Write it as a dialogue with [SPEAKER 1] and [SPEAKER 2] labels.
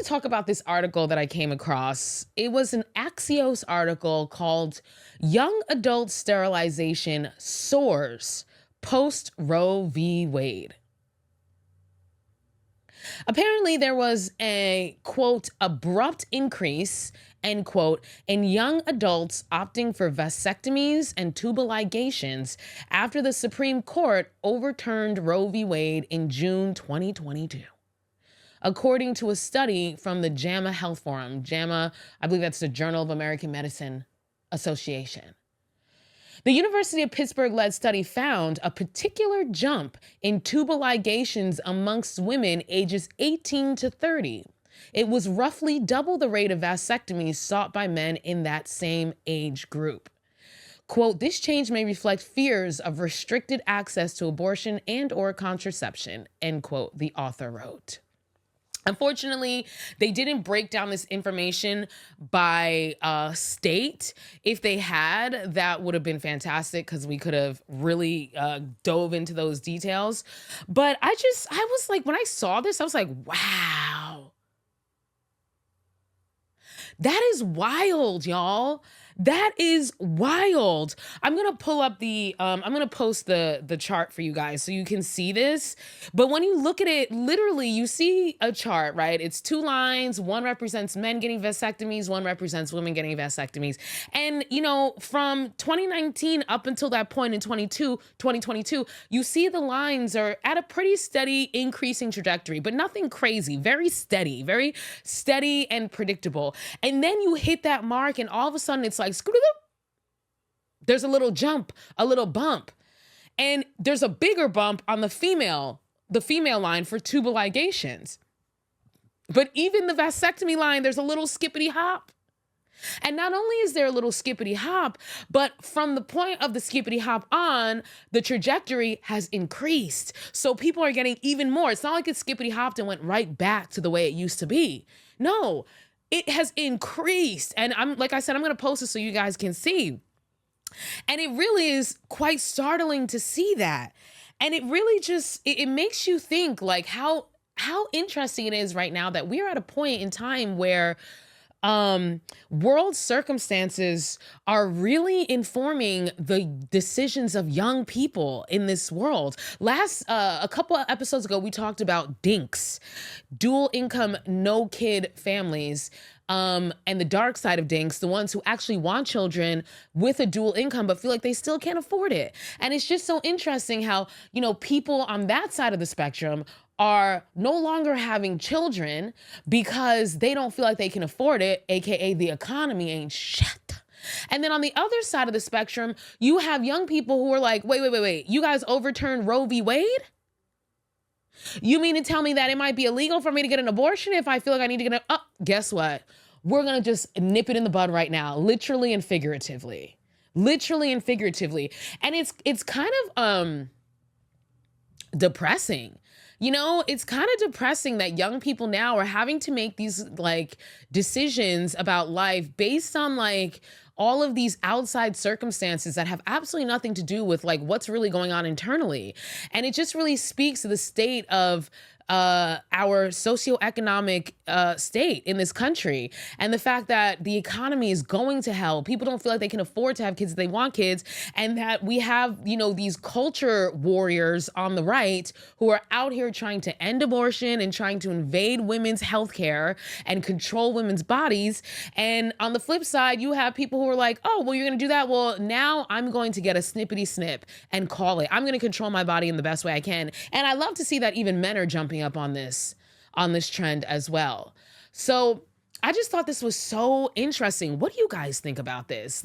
[SPEAKER 1] to talk about this article that I came across. It was an Axios article called Young Adult Sterilization Soars Post Roe v. Wade. Apparently, there was a, quote, abrupt increase, end quote, in young adults opting for vasectomies and tubal ligations after the Supreme Court overturned Roe v. Wade in June 2022. According to a study from the JAMA Health Forum. JAMA, I believe that's the Journal of American Medicine Association. The University of Pittsburgh-led study found a particular jump in tubal ligations amongst women ages 18 to 30. It was roughly double the rate of vasectomies sought by men in that same age group. Quote, this change may reflect fears of restricted access to abortion and or contraception, end quote, the author wrote. Unfortunately, they didn't break down this information by state. If they had, that would have been fantastic because we could have really dove into those details. But I was like, when I saw this, I was like, wow. That is wild, y'all. That is wild. I'm going to pull up I'm going to post the chart for you guys so you can see this. But when you look at it, literally you see a chart, right? It's two lines. One represents men getting vasectomies. One represents women getting vasectomies. And, you know, from 2019 up until that point in 2022, you see the lines are at a pretty steady increasing trajectory, but nothing crazy, very steady and predictable. And then you hit that mark and all of a sudden it's like, there's a little jump, a little bump. And there's a bigger bump on the female line for tubal ligations. But even the vasectomy line, there's a little skippity hop. And not only is there a little skippity hop, but from the point of the skippity hop on, the trajectory has increased. So people are getting even more. It's not like it skippity hopped and went right back to the way it used to be. No, it has increased. And like I said, I'm going to post it so you guys can see. And it really is quite startling to see that. And it really just, it makes you think like how interesting it is right now that we're at a point in time where world circumstances are really informing the decisions of young people in this world. A couple of episodes ago, we talked about DINKs, dual income, no kid families, and the dark side of DINKs, the ones who actually want children with a dual income, but feel like they still can't afford it. And it's just so interesting how, you know, people on that side of the spectrum are no longer having children because they don't feel like they can afford it, aka the economy ain't shit. And then on the other side of the spectrum, you have young people who are like, wait, you guys overturned Roe v. Wade? You mean to tell me that it might be illegal for me to get an abortion if I feel like I need to get guess what? We're gonna just nip it in the bud right now, literally and figuratively. And it's kind of depressing. You know, it's kind of depressing that young people now are having to make these like decisions about life based on like all of these outside circumstances that have absolutely nothing to do with like what's really going on internally. And it just really speaks to the state of our socioeconomic state in this country, and the fact that the economy is going to hell. People don't feel like they can afford to have kids if they want kids, and that we have, you know, these culture warriors on the right who are out here trying to end abortion and trying to invade women's health care and control women's bodies. And on the flip side, you have people who are like, oh, well, you're going to do that. Well, now I'm going to get a snippety snip and call it. I'm going to control my body in the best way I can. And I love to see that even men are jumping up on this trend as well. So I just thought this was so interesting. What do you guys think about this?